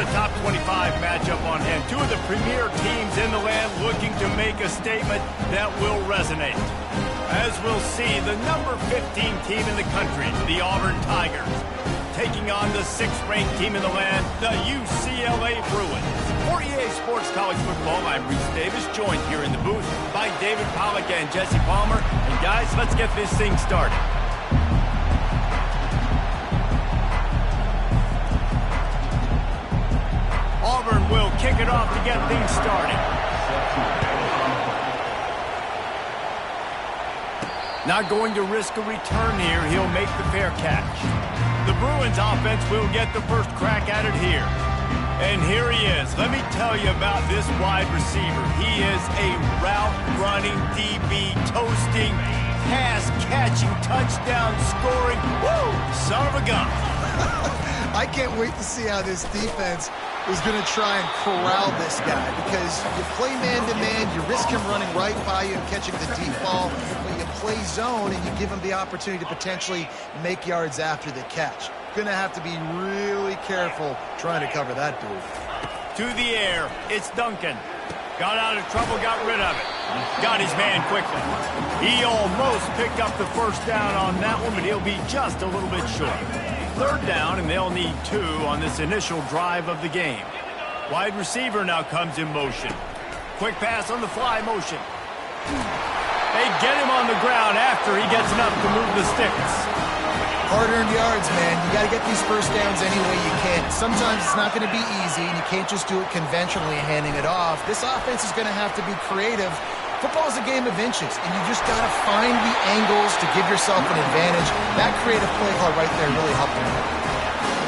a top 25 matchup on hand. Two of the premier teams in the land looking to make a statement that will resonate. As we'll see, the number 15 team in the country, the Auburn Tigers, taking on the 6th-ranked team in the land, the UCLA Bruins. For EA Sports College Football, I'm Reese Davis, joined here in the booth by David Pollack and Jesse Palmer. And guys, let's get this thing started. Auburn will kick it off to get things started. Not going to risk a return here. He'll make the fair catch. The Bruins offense will get the first crack at it here. And here he is. Let me tell you about this wide receiver. He is a route-running, DB, toasting, pass-catching, touchdown-scoring, woo, son of a gun. I can't wait to see how this defense is going to try and corral this guy, because you play man-to-man, you risk him running right by you and catching the deep ball, but you play zone and you give him the opportunity to potentially make yards after the catch. Going to have to be really careful trying to cover that dude. To the air, it's Duncan. Got out of trouble, got rid of it. Got his man quickly. He almost picked up the first down on that one, but he'll be just a little bit short. 3rd down, and they'll need 2 on this initial drive of the game. Wide receiver now comes in motion. Quick pass on the fly motion. They get him on the ground after he gets enough to move the sticks. Hard-earned yards, man. You got to get these first downs any way you can. Sometimes it's not going to be easy, and you can't just do it conventionally handing it off. This offense is going to have to be creative. Football is a game of inches, and you just got to find the angles to give yourself an advantage. That creative play call right there really helped him.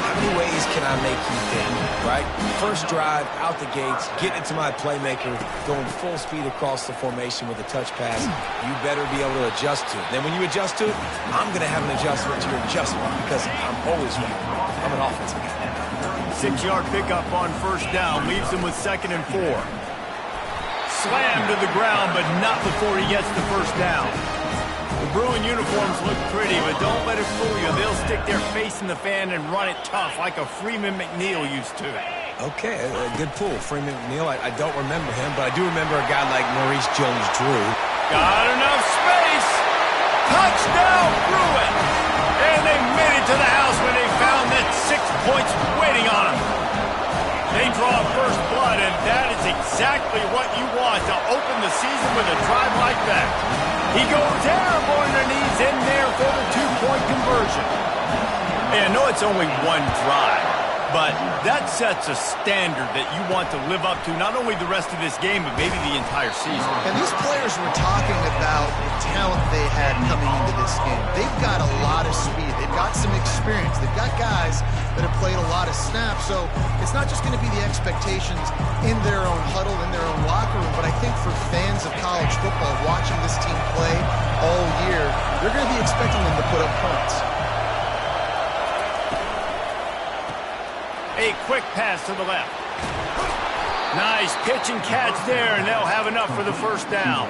How many ways can I make you think, right? First drive, out the gates, get into my playmaker, going full speed across the formation with a touch pass. You better be able to adjust to it. Then when you adjust to it, I'm going to have an adjustment to your adjustment, because I'm always right. I'm an offensive guy. 6-yard pickup on 1st down, leaves him with 2nd and 4. Slammed to the ground, but not before he gets the first down. The Bruin uniforms look pretty, but don't let it fool you. They'll stick their face in the fan and run it tough like a Freeman McNeil used to. Okay, a good pull. Freeman McNeil, I don't remember him, but I do remember a guy like Maurice Jones-Drew. Got enough space! Touchdown, Bruins! And they made it to the house when they found that 6 points waiting on them. They draw first blood, and that is exactly what you want to open the season with a drive like that. He goes airborne and he's in there for the 2-point conversion. Hey, I know it's only one drive, but that sets a standard that you want to live up to, not only the rest of this game, but maybe the entire season. And these players were talking about the talent they had coming into this game. They've got a lot of speed. They've got some experience. They've got guys that have played a lot of snaps. So it's not just going to be the expectations in their own huddle, in their own locker room, but I think for fans of college football watching this team play all year, they're going to be expecting them to put up points. A quick pass to the left. Nice pitch and catch there, and they'll have enough for the first down.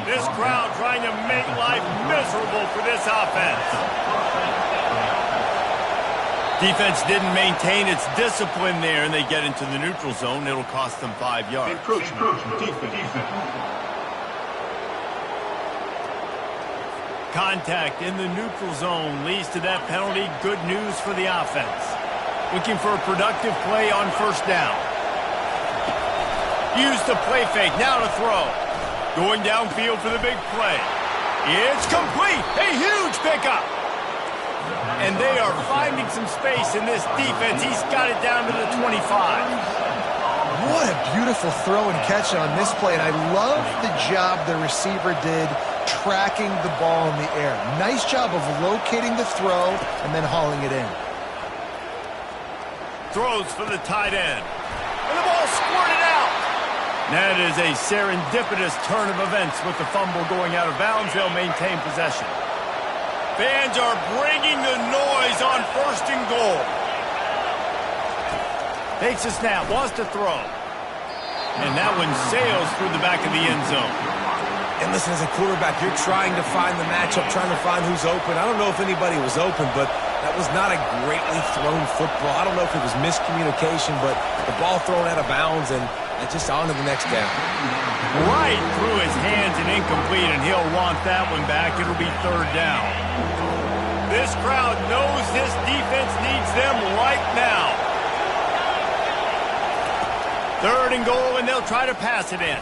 This crowd trying to make life miserable for this offense. Defense didn't maintain its discipline there, and they get into the neutral zone. It'll cost them 5 yards. Contact in the neutral zone leads to that penalty. Good news for the offense. Looking for a productive play on 1st down. Use the play fake, now to throw. Going downfield for the big play. It's complete, a huge pickup. And they are finding some space in this defense. He's got it down to the 25. What a beautiful throw and catch on this play, and I love the job the receiver did tracking the ball in the air. Nice job of locating the throw and then hauling it in. Throws for the tight end. And the ball squirted out. That is a serendipitous turn of events with the fumble going out of bounds. They'll maintain possession. Fans are bringing the noise on 1st and goal. Takes a snap, wants to throw. And that one sails through the back of the end zone. And listen, as a quarterback, you're trying to find the matchup, trying to find who's open. I don't know if anybody was open, but That was not a greatly thrown football. I don't know if it was miscommunication, but the ball thrown out of bounds and just on to the next down. Right through his hands and incomplete, and he'll want that one back. It'll be third down. This crowd knows this defense needs them right now. Third and goal, and they'll try to pass it in.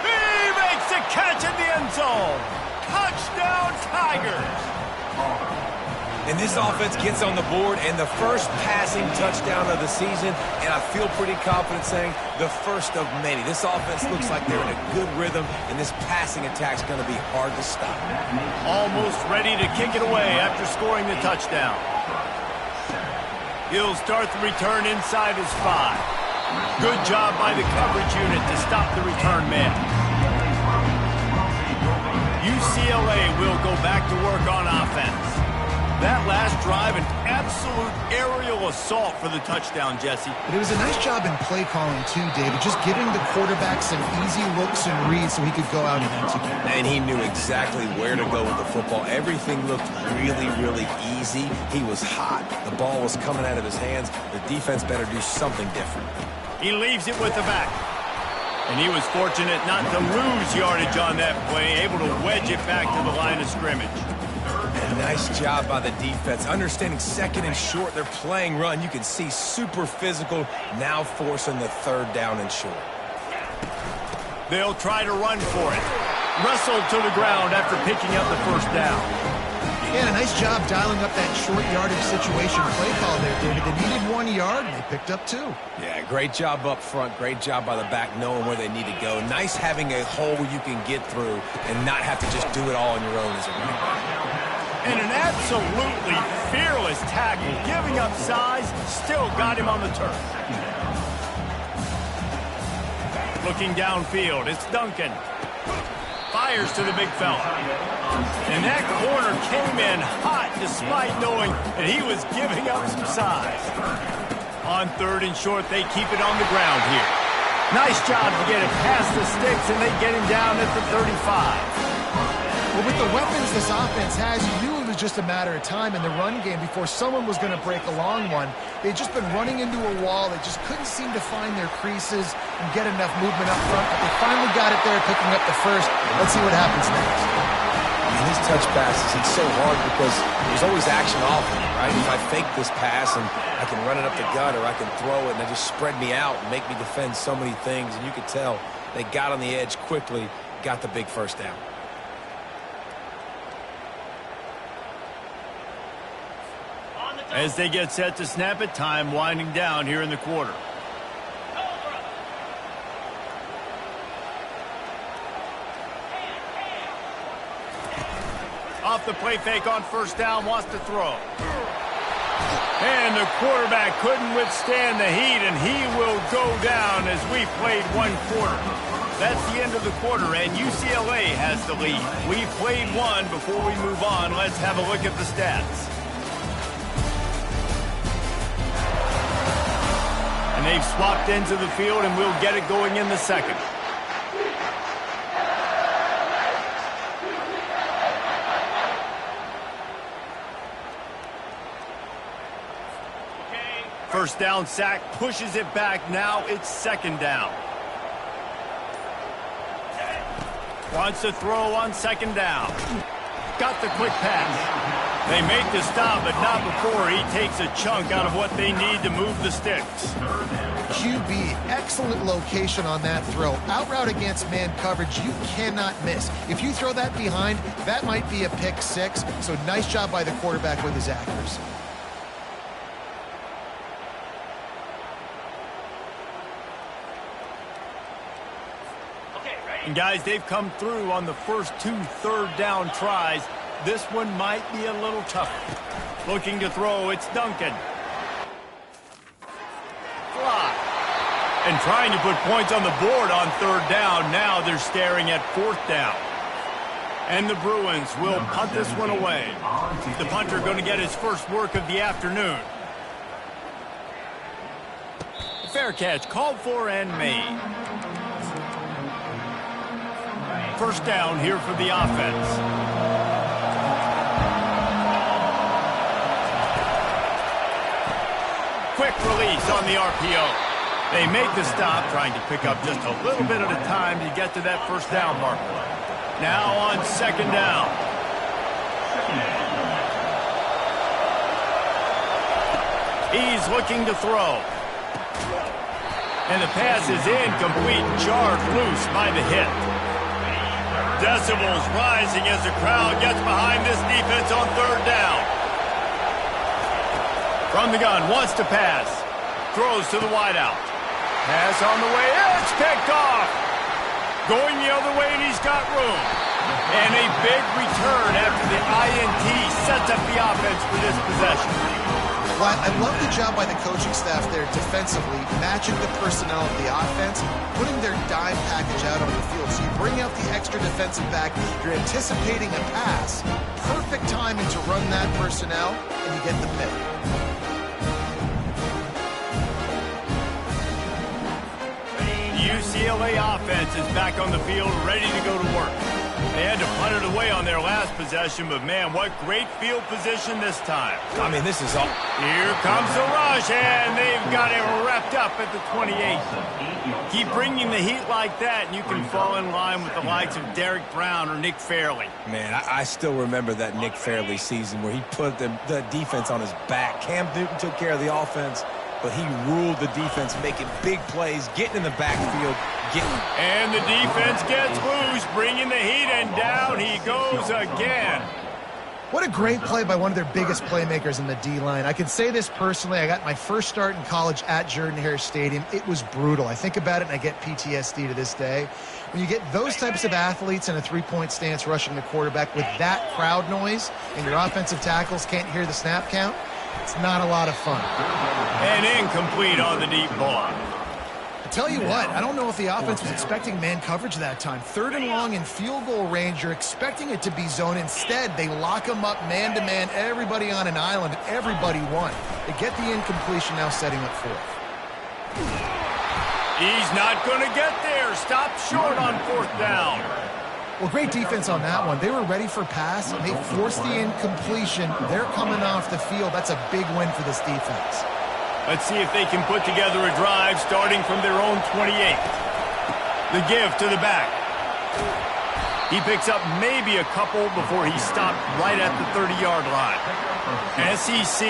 He makes a catch in the end zone. Touchdown, Tigers. And this offense gets on the board, and the first passing touchdown of the season, and I feel pretty confident saying the first of many. This offense looks like they're in a good rhythm, and this passing attack's going to be hard to stop. Almost ready to kick it away after scoring the touchdown. He'll start the return inside his 5. Good job by the coverage unit to stop the return man. UCLA will go back to work on offense. That last drive, an absolute aerial assault for the touchdown, Jesse. But it was a nice job in play calling, too, David. Just giving the quarterback some easy looks and reads so he could go out and execute. And he knew exactly where to go with the football. Everything looked really, really easy. He was hot. The ball was coming out of his hands. The defense better do something different. He leaves it with the back. And he was fortunate not to lose yardage on that play, able to wedge it back to the line of scrimmage. Nice job by the defense. Understanding second and short, they're playing run. You can see super physical, now forcing the third down and short. They'll try to run for it. Wrestled to the ground after picking up the first down. Yeah, a nice job dialing up that short yardage situation play call there, David. They needed 1 yard, and they picked up 2. Yeah, great job up front. Great job by the back knowing where they need to go. Nice having a hole you can get through and not have to just do it all on your own as a running back. And an absolutely fearless tackle, giving up size, still got him on the turf. Looking downfield, it's Duncan. Fires to the big fella. And that corner came in hot despite knowing that he was giving up some size. On third and short, they keep it on the ground here. Nice job to get it past the sticks, and they get him down at the 35. Well, with the weapons this offense has, you knew it was just a matter of time in the run game before someone was going to break a long one. They'd just been running into a wall. They just couldn't seem to find their creases and get enough movement up front, but they finally got it there, picking up the first. Let's see what happens next. And his touch passes, it's so hard because there's always action off of it, right? If I fake this pass and I can run it up the gut or I can throw it and they just spread me out and make me defend so many things, and you could tell they got on the edge quickly, got the big first down. As they get set to snap it, time winding down here in the quarter. Off the play fake on first down, wants to throw. And the quarterback couldn't withstand the heat, and he will go down as we played 1 quarter. That's the end of the quarter, and UCLA has the lead. We played 1 before we move on. Let's have a look at the stats. And they've swapped ends of the field, and we'll get it going in the second. First down sack, pushes it back. Now it's second down. Wants to throw on second down. Got the quick pass. They make the stop, but not before he takes a chunk out of what they need to move the sticks. QB, excellent location on that throw. Out route against man coverage, you cannot miss. If you throw that behind, that might be a pick 6. So nice job by the quarterback with his accuracy. And guys, they've come through on the first 2 third down tries. This one might be a little tougher. Looking to throw, it's Duncan. Fly. And trying to put points on the board on third down. Now they're staring at fourth down. And the Bruins will punt this one away. The punter going to get his first work of the afternoon. Fair catch, called for and made. First down here for the offense. quick release on the RPO. They make the stop, trying to pick up just a little bit at a time to get to that first down marker. Now on second down. He's looking to throw. And the pass is incomplete, jarred loose by the hit. Decibels rising as the crowd gets behind this defense on third down. From the gun, wants to pass. Throws to the wideout. Pass on the way, it's picked off. Going the other way, and he's got room. And a big return after the INT sets up the offense for this possession. Well, I love the job by the coaching staff there defensively, matching the personnel of the offense, putting their dime package out on the field. So you bring out the extra defensive back, you're anticipating a pass. Perfect timing to run that personnel, and you get the pick. UCLA offense is back on the field, ready to go to work. They had to punt it away on their last possession, but man, what great field position this time. I mean, this is all... Here comes the rush, and they've got it wrapped up at the 28. Keep bringing the heat like that, and you can fall in line with the likes of Derek Brown or Nick Fairley. Man, I still remember that Nick Fairley season where he put the defense on his back. Cam Newton took care of the offense, but he ruled the defense, making big plays, getting in the backfield. And the defense gets loose, bringing the heat, and down he goes again. What a great play by one of their biggest playmakers in the D-line. I can say this personally. I got my first start in college at Jordan-Hare Stadium. It was brutal. I think about it, and I get PTSD to this day. When you get those types of athletes in a three-point stance rushing the quarterback with that crowd noise, and your offensive tackles can't hear the snap count, it's not a lot of fun. And incomplete on the deep ball. I tell you what, I don't know if the offense was expecting man coverage that time. Third and long in field goal range, you're expecting it to be zone. Instead, they lock them up man-to-man, everybody on an island, and everybody won. They get the incompletion, now setting up fourth. He's not going to get there. Stop short on fourth down. Well, great defense on that one. They were ready for pass, and they forced the incompletion. They're coming off the field. That's a big win for this defense. Let's see if they can put together a drive starting from their own 28. The give to the back. He picks up maybe a couple before he stopped right at the 30-yard line. SEC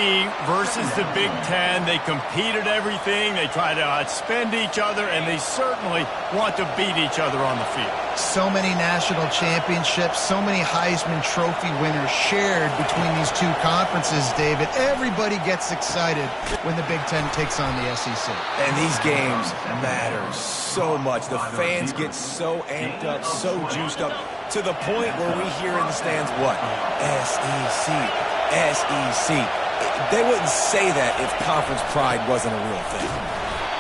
versus the Big Ten. They compete at everything. They try to outspend each other, and they certainly want to beat each other on the field. So many national championships, so many Heisman Trophy winners shared between these two conferences, David. Everybody gets excited when the Big Ten takes on the SEC. And these games matter so much. The fans get so amped up, so juiced up, to the point where we hear in the stands, what? SEC, SEC. They wouldn't say that if conference pride wasn't a real thing.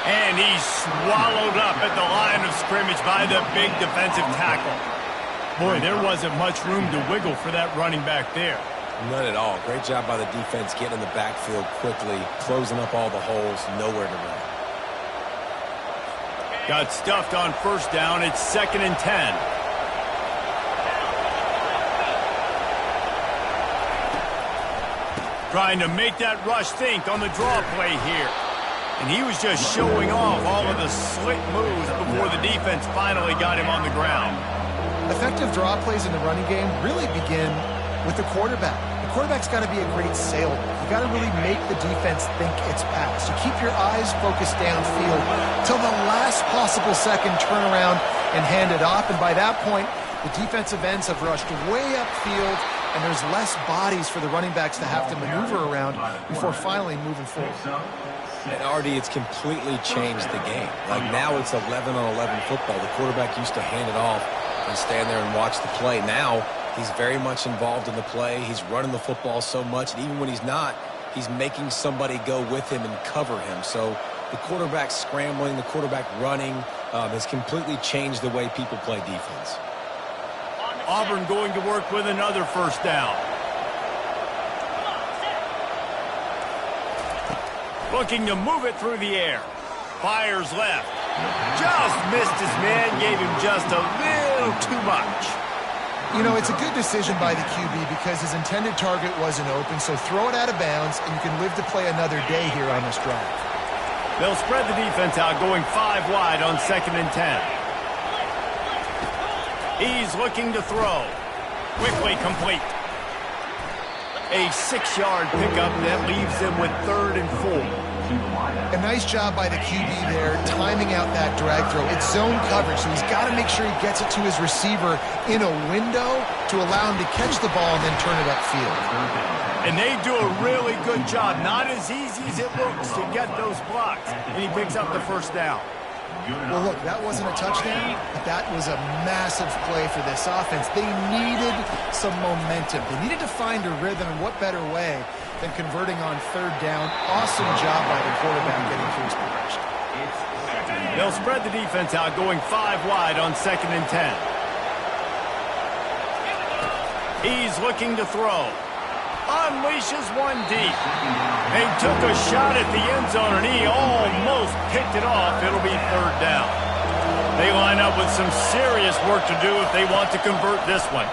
And he's swallowed up at the line of scrimmage by the big defensive tackle. Boy, there wasn't much room to wiggle for that running back there. None at all. Great job by the defense getting in the backfield quickly, closing up all the holes, nowhere to run. Got stuffed on first down. It's 2nd and 10. Trying to make that rush think on the draw play here. And he was just showing off all of the slick moves before the defense finally got him on the ground. Effective draw plays in the running game really begin with the quarterback. The quarterback's got to be a great sailor. You got to really make the defense think it's pass. You keep your eyes focused downfield till the last possible second, turn around and hand it off. And by that point, the defensive ends have rushed way upfield, and there's less bodies for the running backs to have to maneuver around before finally moving forward. And Artie, it's completely changed the game. Like now it's 11-on-11 football. The quarterback used to hand it off and stand there and watch the play. Now he's very much involved in the play. He's running the football so much, and even when he's not, he's making somebody go with him and cover him. So the quarterback scrambling, the quarterback running has completely changed the way people play defense. Auburn going to work with another first down. Looking to move it through the air. Fires left. Just missed his man, gave him just a little too much. You know, it's a good decision by the QB because his intended target wasn't open, so throw it out of bounds, and you can live to play another day here on this drive. They'll spread the defense out, going 5 wide on 2nd and 10. He's looking to throw. Quickly complete. A 6-yard pickup that leaves them with 3rd and 4. A nice job by the QB there, timing out that drag throw. It's zone coverage, so he's got to make sure he gets it to his receiver in a window to allow him to catch the ball and then turn it upfield. And they do a really good job. Not as easy as it looks to get those blocks. And he picks up the 1st down. Well, look, that wasn't a touchdown, but that was a massive play for this offense. They needed some momentum. They needed to find a rhythm, and what better way than converting on 3rd down. Awesome job by the quarterback getting through his progression. They'll spread the defense out, going 5 wide on 2nd and 10. He's looking to throw. Unleashes one deep. They took a shot at the end zone, and he almost picked it off. It'll be 3rd down. They line up with some serious work to do if they want to convert this one.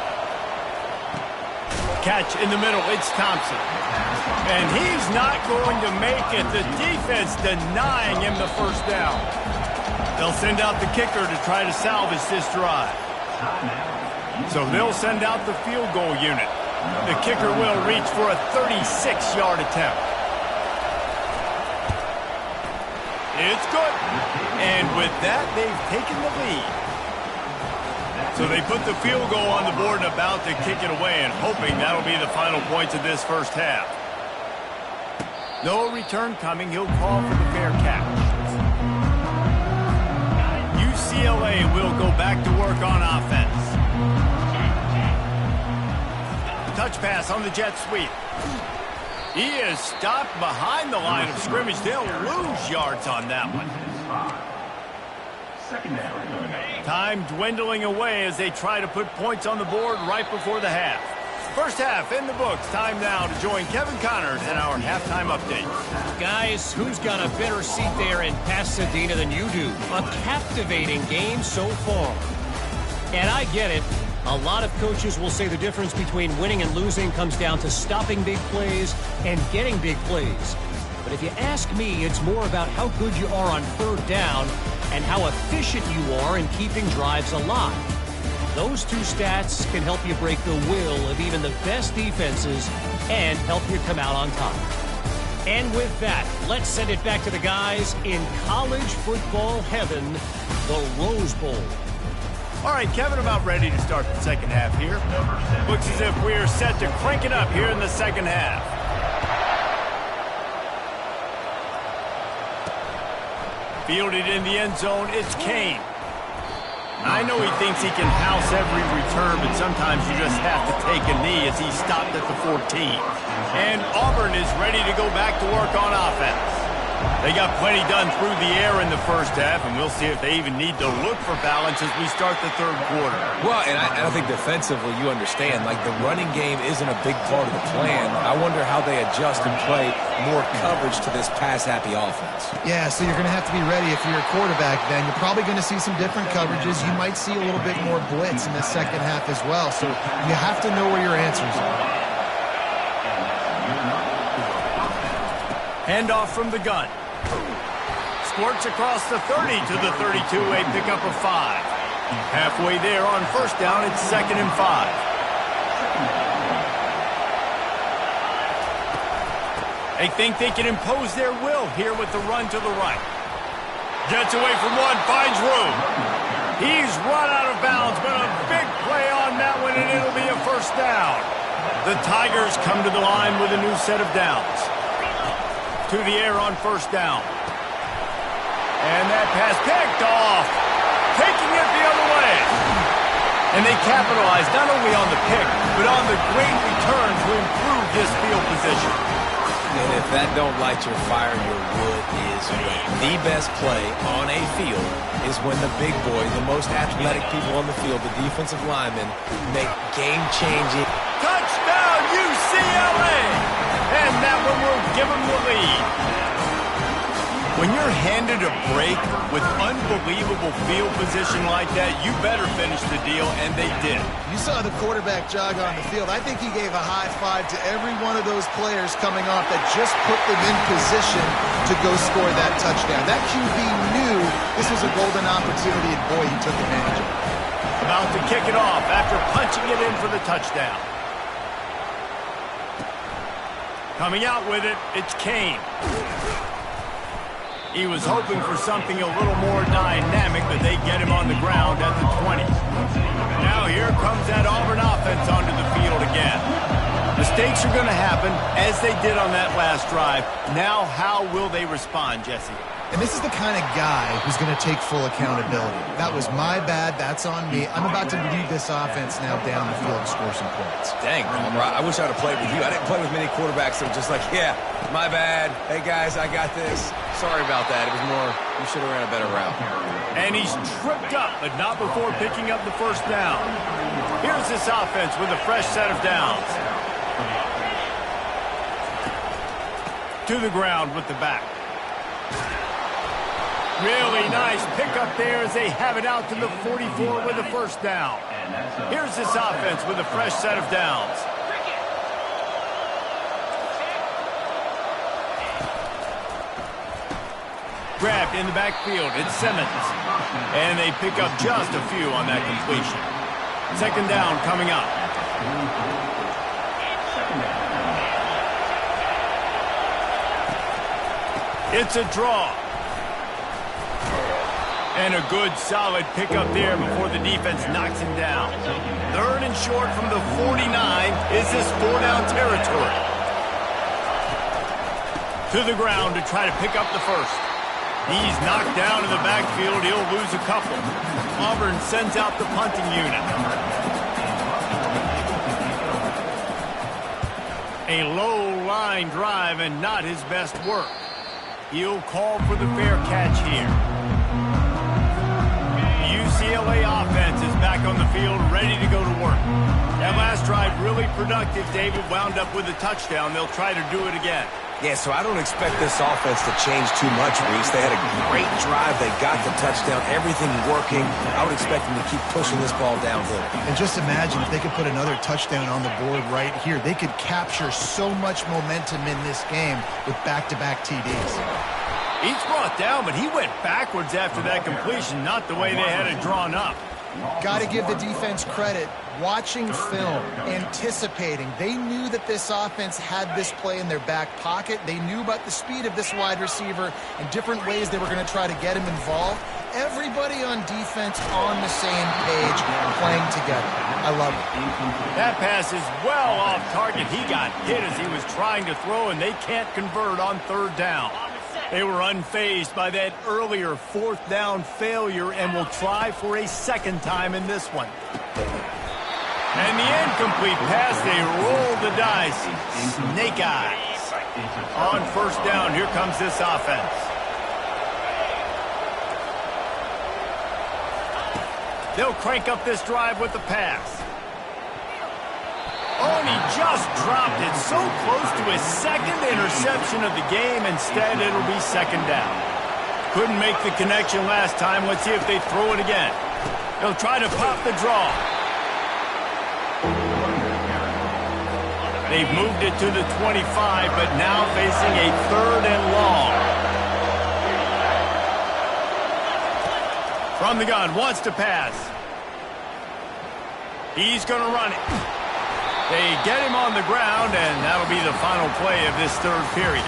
Catch in the middle. It's Thompson. And he's not going to make it. The defense denying him the 1st down. They'll send out the kicker to try to salvage this drive. So they'll send out the field goal unit. The kicker will reach for a 36-yard attempt. It's good. And with that, they've taken the lead. So they put the field goal on the board and about to kick it away, and hoping that'll be the final points of this 1st half. No return coming. He'll call for the fair catch. UCLA will go back to work on offense. Touch pass on the jet sweep. He is stopped behind the line of scrimmage. They'll lose yards on that one. Time dwindling away as they try to put points on the board right before the half. 1st half in the books. Time now to join Kevin Connors in our halftime update. Guys, who's got a better seat there in Pasadena than you do? A captivating game so far. And I get it. A lot of coaches will say the difference between winning and losing comes down to stopping big plays and getting big plays. But if you ask me, it's more about how good you are on 3rd down and how efficient you are in keeping drives alive. Those 2 stats can help you break the will of even the best defenses and help you come out on top. And with that, let's send it back to the guys in college football heaven, the Rose Bowl. All right, Kevin, about ready to start the 2nd half here. Looks as if we're set to crank it up here in the 2nd half. Fielded in the end zone, it's Kane. I know he thinks he can house every return, but sometimes you just have to take a knee as he stopped at the 14. And Auburn is ready to go back to work on offense. They got plenty done through the air in the 1st half, and we'll see if they even need to look for balance as we start the 3rd quarter. Well, and I think defensively you understand, like the running game isn't a big part of the plan. I wonder how they adjust and play more coverage to this pass-happy offense. Yeah, so you're going to have to be ready if you're a quarterback then. You're probably going to see some different coverages. You might see a little bit more blitz in the 2nd half as well. So you have to know where your answers are. Handoff from the gun. Squirts across the 30 to the 32, a pickup of 5. Halfway there on 1st down, it's 2nd and 5. They think they can impose their will here with the run to the right. Gets away from one, finds room. He's run out of bounds, but a big play on that one, and it'll be a 1st down. The Tigers come to the line with a new set of downs. To the air on 1st down. And that pass picked off. Taking it the other way. And they capitalized not only on the pick, but on the great return to improve this field position. And if that don't light your fire, your wood is wet. The best play on a field is when the big boy, the most athletic people on the field, the defensive linemen, make game-changing. Touchdown, UCLA! And that one will give them the lead. When you're handed a break with unbelievable field position like that, you better finish the deal, and they did. You saw the quarterback jog on the field. I think he gave a high five to every one of those players coming off that just put them in position to go score that touchdown. That QB knew this was a golden opportunity, and boy, he took advantage of it. About to kick it off after punching it in for the touchdown. Coming out with it, it's Kane. He was hoping for something a little more dynamic, but they get him on the ground at the 20. Now here comes that Auburn offense onto the field again. Mistakes are going to happen, as they did on that last drive. Now how will they respond, Jesse? And this is the kind of guy who's going to take full accountability. That was my bad. That's on me. I'm about to lead this offense now down the field and score some points. Dang, Palmer, I wish I'd have played with you. I didn't play with many quarterbacks that were just like, yeah, my bad. Hey, guys, I got this. Sorry about that. It was more, you should have ran a better route. And he's tripped up, but not before picking up the first down. Here's this offense with a fresh set of downs. To the ground with the back. Really nice pickup there as they have it out to the 44 with a first down. Here's this offense with a fresh set of downs. Grabbed in the backfield, it's Simmons. And they pick up just a few on that completion. Second down coming up. It's a draw. And a good, solid pickup there before the defense knocks him down. Third and short from the 49. Is this four-down territory? To the ground to try to pick up the first. He's knocked down in the backfield. He'll lose a couple. Auburn sends out the punting unit. A low-line drive and not his best work. He'll call for the fair catch here. UCLA offense is back on the field, ready to go to work. That last drive really productive. David wound up with a touchdown. They'll try to do it again. Yeah, so I don't expect this offense to change too much, Reese. They had a great drive. They got the touchdown. Everything working. I would expect them to keep pushing this ball downhill. And just imagine if they could put another touchdown on the board right here. They could capture so much momentum in this game with back-to-back TDs. He's brought down, but he went backwards after that completion, not the way they had it drawn up. Got to give the defense credit. Watching film, anticipating. They knew that this offense had this play in their back pocket. They knew about the speed of this wide receiver and different ways they were going to try to get him involved. Everybody on defense on the same page, playing together. I love it. That pass is well off target. He got hit as he was trying to throw, and they can't convert on third down. They were unfazed by that earlier fourth down failure and will try for a second time in this one. And the incomplete pass, they roll the dice. Snake eyes. On first down, here comes this offense. They'll crank up this drive with the pass. Oh, and he just dropped it so close to his second interception of the game. Instead, it'll be second down. Couldn't make the connection last time. Let's see if they throw it again. They'll try to pop the draw. They've moved it to the 25, but now facing a third and long. From the gun, wants to pass. He's going to run it. They get him on the ground, and that'll be the final play of this third period.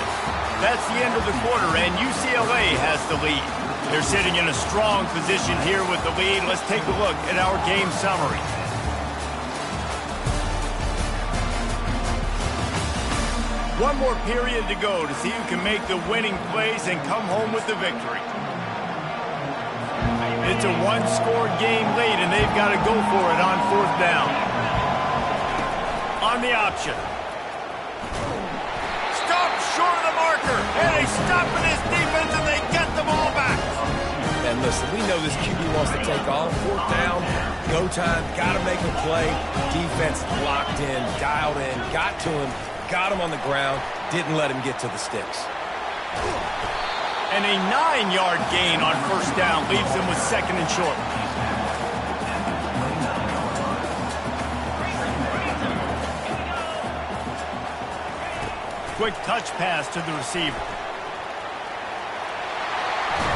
That's the end of the quarter, and UCLA has the lead. They're sitting in a strong position here with the lead. Let's take a look at our game summary. One more period to go to see who can make the winning plays and come home with the victory. It's a one-score game late, and they've got to go for it on fourth down. On the option. Stop short of the marker, and they stop in this defense, and they get the ball back. And listen, we know this QB wants to take off. Fourth down, go time, got to make a play. Defense locked in, dialed in, got to him. Got him on the ground, didn't let him get to the sticks. And a 9-yard gain on first down leaves them with second and short. Quick touch pass to the receiver.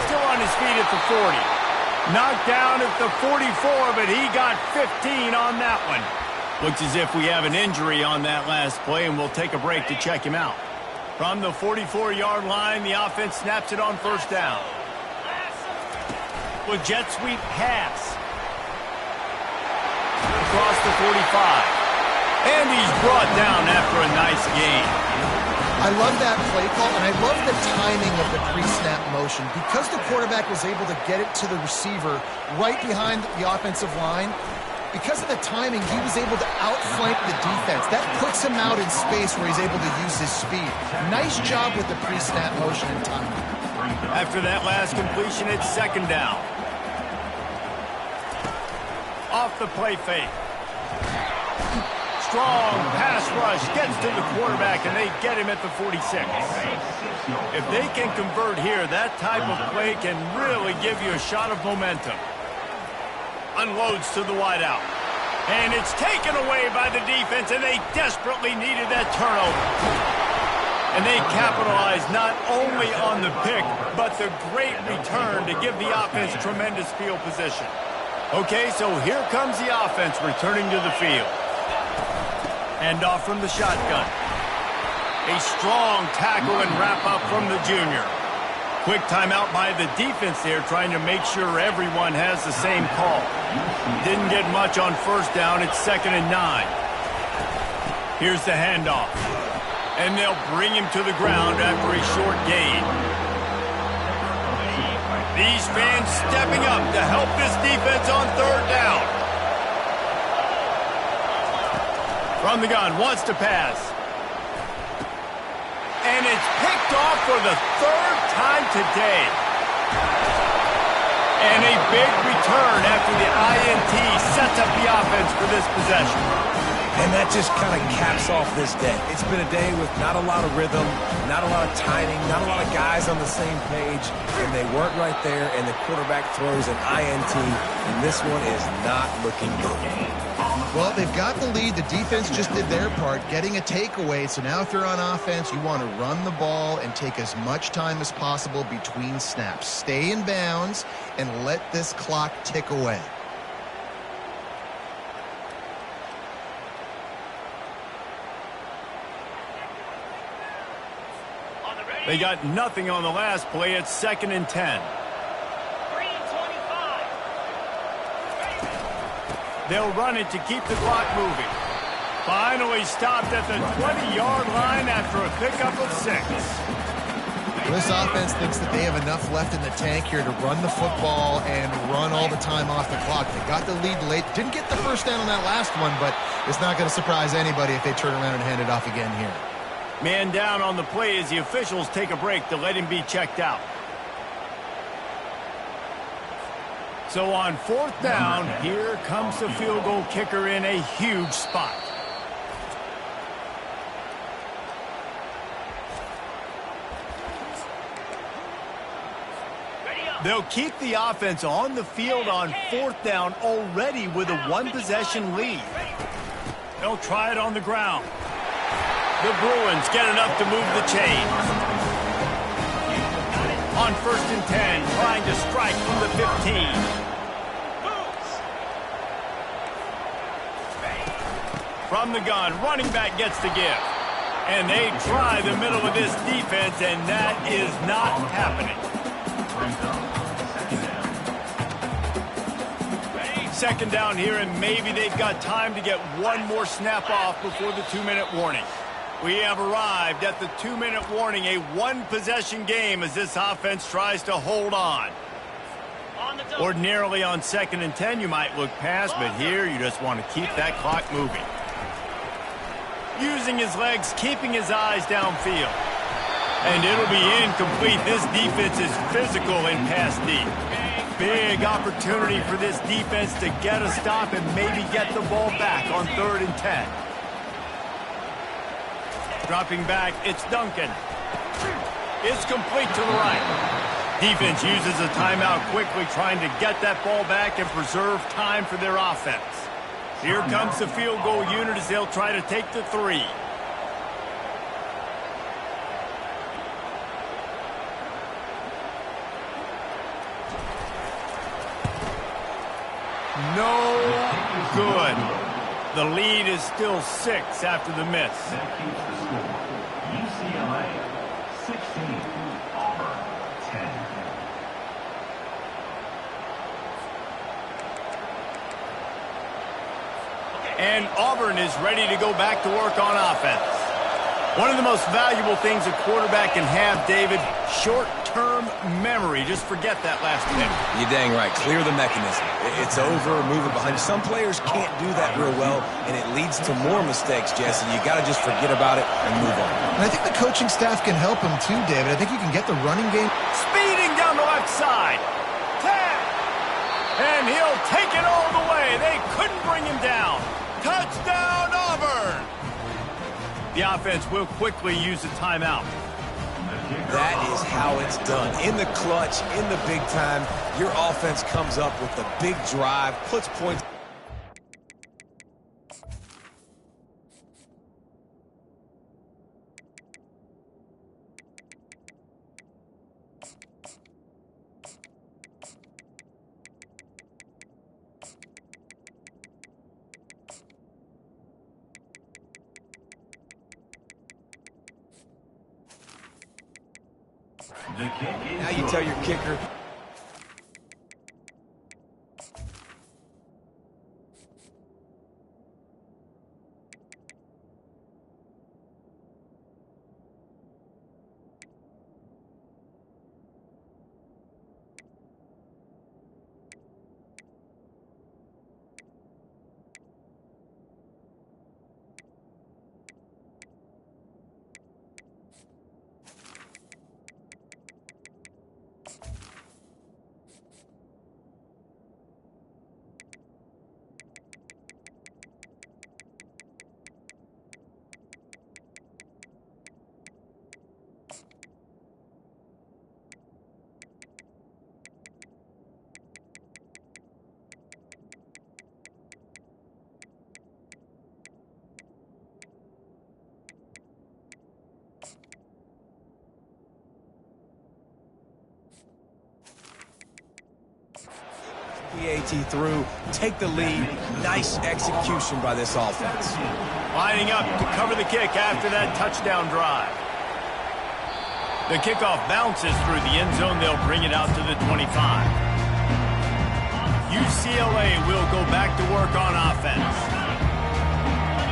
Still on his feet at the 40. Knocked down at the 44, but he got 15 on that one. Looks as if we have an injury on that last play, and we'll take a break to check him out. From the 44-yard line, the offense snaps it on first down. With jet sweep pass. Across the 45. And he's brought down after a nice gain. I love that play call, and I love the timing of the pre-snap motion. Because the quarterback was able to get it to the receiver right behind the offensive line, because of the timing, he was able to outflank the defense. That puts him out in space where he's able to use his speed. Nice job with the pre-snap motion and timing. After that last completion, it's second down. Off the play fake. Strong pass rush gets to the quarterback, and they get him at the 46. If they can convert here, that type of play can really give you a shot of momentum. Unloads to the wideout. And it's taken away by the defense, and they desperately needed that turnover. And they capitalized not only on the pick, but the great return to give the offense tremendous field position. Okay, so here comes the offense returning to the field. Hand off from the shotgun. A strong tackle and wrap up from the junior. Quick timeout by the defense there, trying to make sure everyone has the same call. Didn't get much on first down. It's 2nd and 9. Here's the handoff. And they'll bring him to the ground after a short gain. These fans stepping up to help this defense on third down. From the gun, wants to pass. And it's picked off for the third time today. And a big return after the INT sets up the offense for this possession. And that just kind of caps off this day. It's been a day with not a lot of rhythm, not a lot of timing, not a lot of guys on the same page, and they weren't right there, and the quarterback throws an INT, and this one is not looking good. Well, they've got the lead. The defense just did their part, getting a takeaway. So now if you're on offense, you want to run the ball and take as much time as possible between snaps. Stay in bounds and let this clock tick away. They got nothing on the last play. It's 2nd and 10. They'll run it to keep the clock moving. Finally stopped at the 20-yard line after a pickup of 6. This offense thinks that they have enough left in the tank here to run the football and run all the time off the clock. They got the lead late. Didn't get the first down on that last one, but it's not going to surprise anybody if they turn around and hand it off again here. Man down on the play as the officials take a break to let him be checked out. So on 4th down, here comes the field goal kicker in a huge spot. They'll keep the offense on the field on 4th down already with a one-possession lead. They'll try it on the ground. The Bruins get enough to move the chains. On 1st and 10, trying to strike from the 15. From the gun, running back gets the give. And they try the middle of this defense, and that is not happening. 2nd down here, and maybe they've got time to get one more snap off before the 2-minute warning. We have arrived at the 2-minute warning, a one-possession game as this offense tries to hold on. Ordinarily on 2nd and 10, you might look past, but here you just want to keep that clock moving. Using his legs, keeping his eyes downfield. And it'll be incomplete. This defense is physical in pass deep. Big opportunity for this defense to get a stop and maybe get the ball back on 3rd and 10. Dropping back, it's Duncan. It's complete to the right. Defense uses a timeout quickly, trying to get that ball back and preserve time for their offense. Here comes the field goal unit as they'll try to take the 3. No good. The lead is still 6 after the miss. That keeps the score. UCLA 16, Auburn 10. And Auburn is ready to go back to work on offense. One of the most valuable things a quarterback can have, David, short-term memory. Just forget that last pick. You're dang right. Clear the mechanism. It's over, move it behind. Some players can't do that real well, and it leads to more mistakes, Jesse. You got to just forget about it and move on. And I think the coaching staff can help him too, David. I think you can get the running game. Speeding down the left side. Tag. And he'll take it all the way. They couldn't bring him down. Touchdown, Auburn! The offense will quickly use a timeout. That is how it's done. In the clutch, in the big time, your offense comes up with the big drive, puts points. Now you tell your kicker. PAT through, take the lead. Nice execution by this offense. Lining up to cover the kick after that touchdown drive. The kickoff bounces through the end zone. They'll bring it out to the 25. UCLA will go back to work on offense.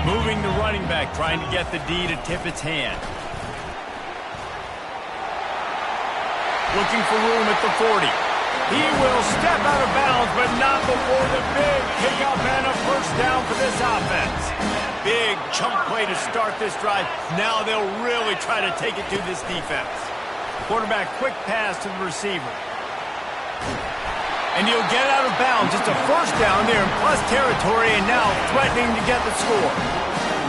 Moving the running back, trying to get the D to tip its hand. Looking for room at the 40. He will step out of bounds, but not before the big pickup and a first down for this offense. Big chunk play to start this drive. Now they'll really try to take it to this defense. Quarterback, quick pass to the receiver. And he'll get out of bounds. It's a first down there in plus territory, and now threatening to get the score.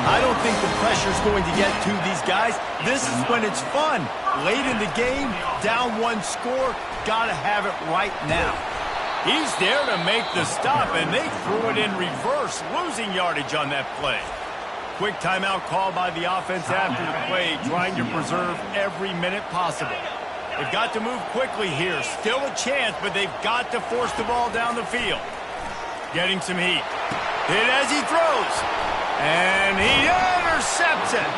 I don't think the pressure's going to get to these guys. This is when it's fun. Late in the game, down 1 score, gotta have it right now. He's there to make the stop, and they threw it in reverse, losing yardage on that play. Quick timeout call by the offense after the play, trying to preserve every minute possible. They've got to move quickly here. Still a chance, but they've got to force the ball down the field. Getting some heat. Hit as he throws. And he intercepts it.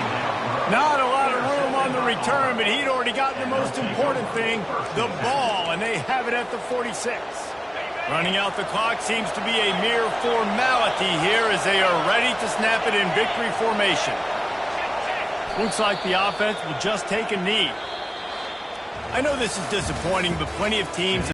Not a lot of room on the return, but he'd already gotten the most important thing, the ball, and they have it at the 46. Running out the clock seems to be a mere formality here as they are ready to snap it in victory formation. Looks like the offense will just take a knee. I know this is disappointing, but plenty of teams